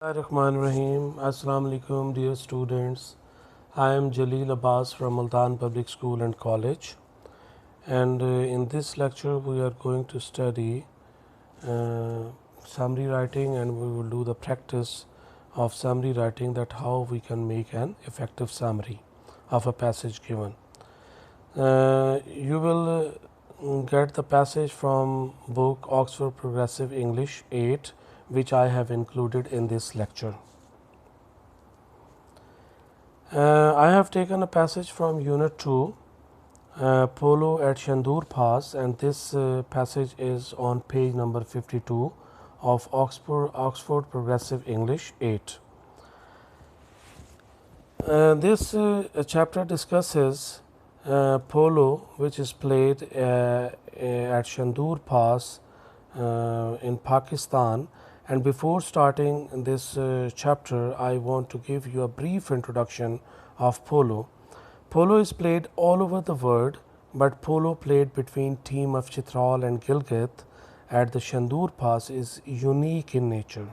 Rahim. Assalamu alaikum, dear students. I am Jalil Abbas from Multan Public School and College, and in this lecture we are going to study uh, summary writing, and we will do the practice of summary writing, that how we can make an effective summary of a passage given. You will get the passage from book Oxford Progressive English 8, which I have included in this lecture. I have taken a passage from Unit 2, Polo at Shandur Pass, and this passage is on page number 52 of Oxford Progressive English 8. This chapter discusses polo, which is played at Shandur Pass in Pakistan. And before starting this chapter, I want to give you a brief introduction of polo. Polo is played all over the world, but polo played between team of Chitral and Gilgit at the Shandur Pass is unique in nature.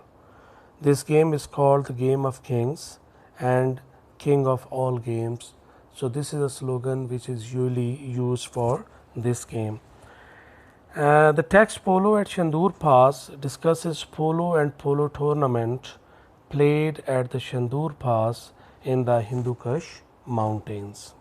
This game is called the Game of Kings and King of all games. So this is a slogan which is usually used for this game. The text Polo at Shandur Pass discusses polo and polo tournament played at the Shandur Pass in the Hindu Kush mountains.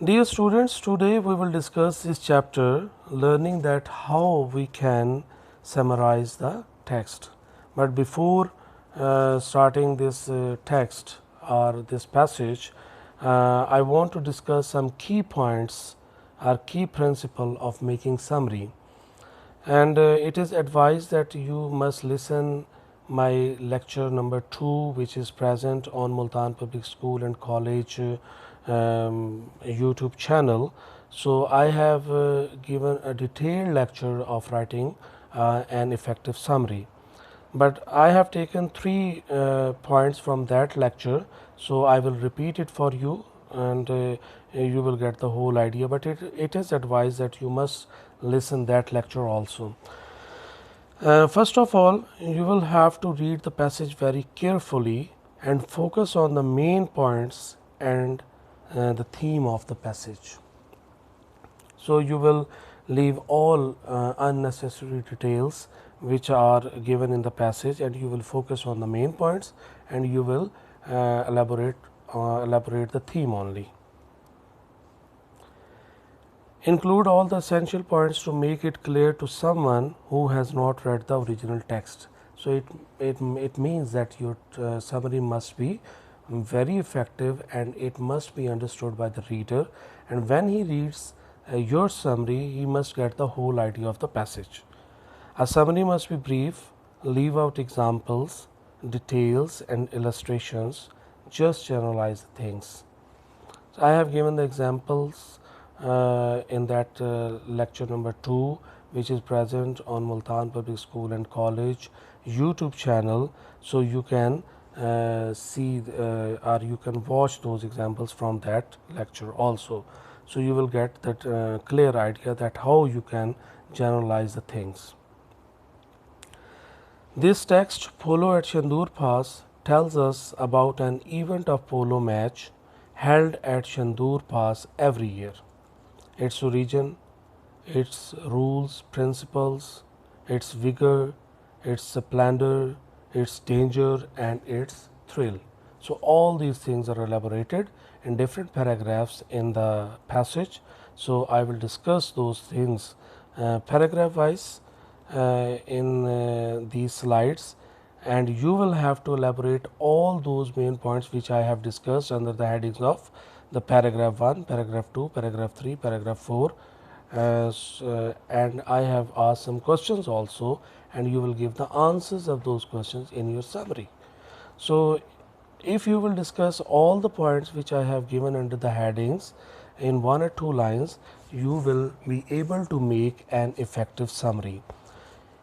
Dear students, today we will discuss this chapter, learning that how we can summarize the text. But before starting this text or this passage, I want to discuss some key points or key principle of making summary. And it is advised that you must listen my lecture number 2, which is present on Multan Public School and College YouTube channel. So I have given a detailed lecture of writing an effective summary. But I have taken 3 points from that lecture, so I will repeat it for you, and you will get the whole idea. But it is advised that you must listen that lecture also. First of all, you will have to read the passage very carefully and focus on the main points and the theme of the passage. So you will leave all unnecessary details which are given in the passage, and you will focus on the main points, and you will elaborate the theme only. Include all the essential points to make it clear to someone who has not read the original text. So it means that your summary must be very effective, and it must be understood by the reader, and when he reads your summary, he must get the whole idea of the passage. A summary must be brief, leave out examples, details and illustrations, just generalize things. So I have given the examples in that lecture number 2, which is present on Multan Public School and College YouTube channel. So you can see or you can watch those examples from that lecture also. So you will get that clear idea that how you can generalize the things. This text, Polo at Shandur Pass, tells us about an event of polo match held at Shandur Pass every year. Its origin, its rules, principles, its vigor, its splendor, its danger, and its thrill. So all these things are elaborated in different paragraphs in the passage. So I will discuss those things paragraph wise in these slides, and you will have to elaborate all those main points which I have discussed under the headings of the paragraph 1, paragraph 2, paragraph 3, paragraph 4, and I have asked some questions also, and you will give the answers of those questions in your summary. So if you will discuss all the points which I have given under the headings in 1 or 2 lines, you will be able to make an effective summary.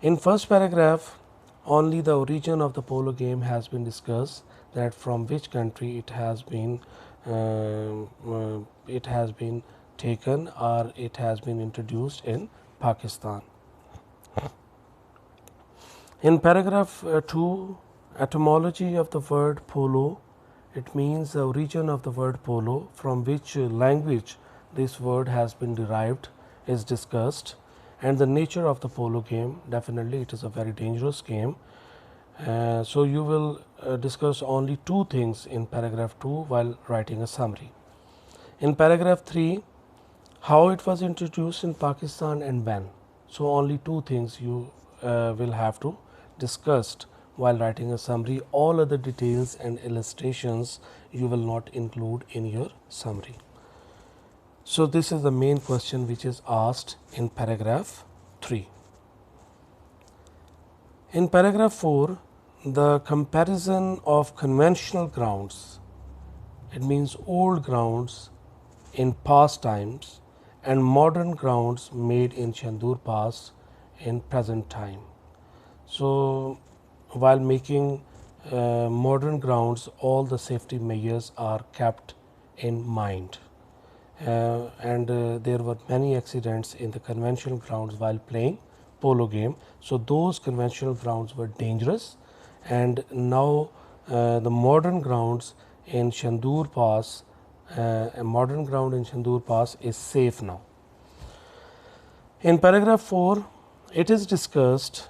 In first paragraph, only the origin of the polo game has been discussed, that from which country it has been taken or it has been introduced in Pakistan. In paragraph 2, etymology of the word polo, it means the origin of the word polo, from which language this word has been derived, is discussed, and the nature of the polo game. Definitely, it is a very dangerous game. So, you will discuss only two things in paragraph 2 while writing a summary. In paragraph 3, how it was introduced in Pakistan and when. So, only two things you will have to discuss while writing a summary. All other details and illustrations you will not include in your summary. So, this is the main question which is asked in paragraph 3. In paragraph 4, the comparison of conventional grounds, it means old grounds in past times and modern grounds made in Chandur Pass in present time. So, while making modern grounds, all the safety measures are kept in mind. And there were many accidents in the conventional grounds while playing polo game. So, those conventional grounds were dangerous, and now the modern grounds in Chandur Pass, a modern ground in Chandur Pass is safe now. In paragraph 4, it is discussed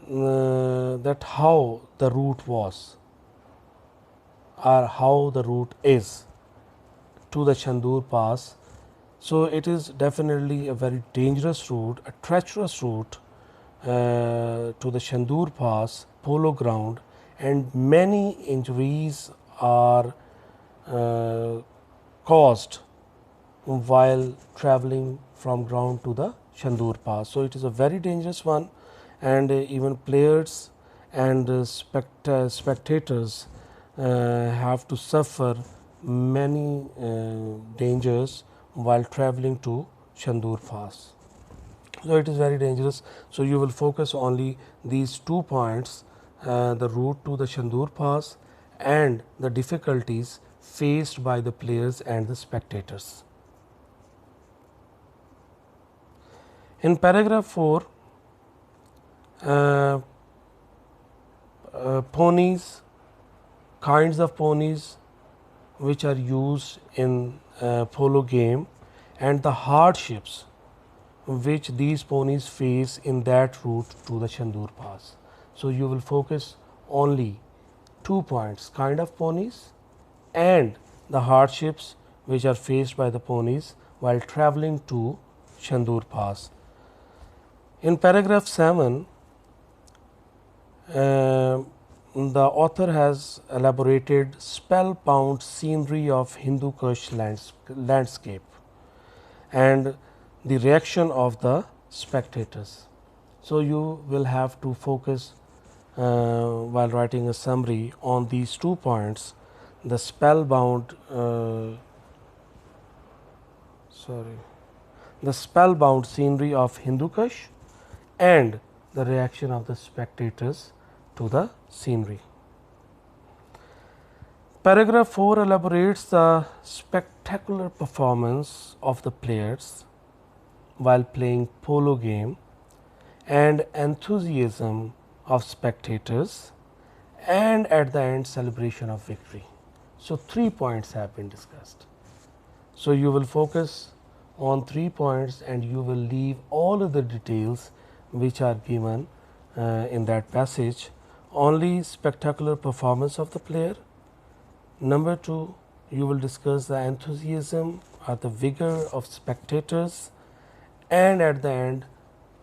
that how the route was or how the route is to the Chandur Pass. So, it is definitely a very dangerous route, a treacherous route to the Chandur Pass polo ground, and many injuries are caused while traveling from ground to the Chandur Pass. So, it is a very dangerous one, and even players and spectators have to suffer many dangers while traveling to Chandur Pass. So, it is very dangerous. So, you will focus only these 2 points, the route to the Chandur Pass and the difficulties faced by the players and the spectators. In paragraph 4, ponies, kinds of ponies which are used in polo game, and the hardships which these ponies face in that route to the Chandur Pass. So, you will focus only 2 points, kind of ponies and the hardships which are faced by the ponies while traveling to Chandur Pass. In paragraph 7, the author has elaborated spellbound scenery of Hindu Kush landscape and the reaction of the spectators. So, you will have to focus while writing a summary on these 2 points, the spellbound the spellbound scenery of Hindu Kush and the reaction of the spectators to the scenery. Paragraph 4 elaborates the spectacular performance of the players while playing polo game and enthusiasm of spectators, and at the end celebration of victory. So, 3 points have been discussed. So, you will focus on 3 points and you will leave all other details which are given in that passage. Only spectacular performance of the player. Number 2, you will discuss the enthusiasm or the vigor of spectators, and at the end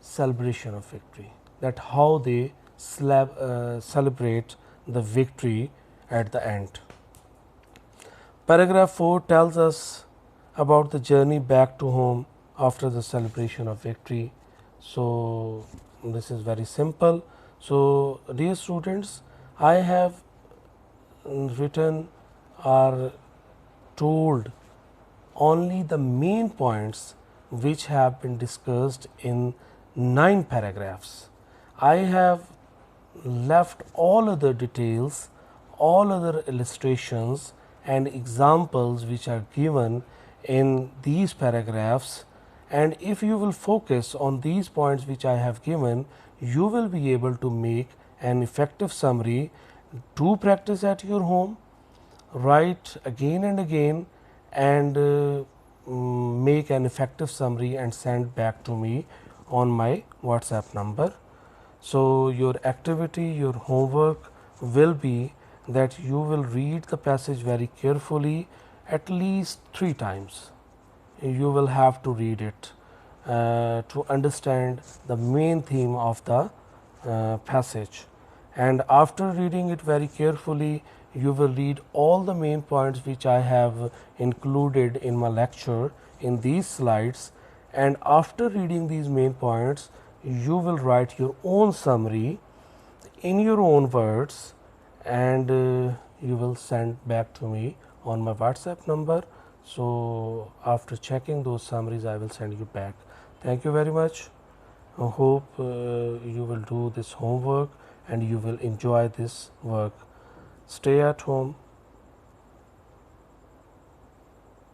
celebration of victory, that how they celebrate the victory at the end. Paragraph 4 tells us about the journey back to home after the celebration of victory. So, this is very simple. So, dear students, I have written or told only the main points which have been discussed in 9 paragraphs. I have left all other details, all other illustrations and examples which are given in these paragraphs, and if you will focus on these points which I have given, you will be able to make an effective summary, do practice at your home, write again and again, and make an effective summary and send back to me on my WhatsApp number. So, your activity, your homework will be that you will read the passage very carefully at least 3 times. You will have to read it to understand the main theme of the passage. And after reading it very carefully, you will read all the main points which I have included in my lecture in these slides. And after reading these main points, you will write your own summary in your own words, and you will send back to me on my WhatsApp number. So, after checking those summaries, I will send you back. Thank you very much. I hope you will do this homework and you will enjoy this work. Stay at home.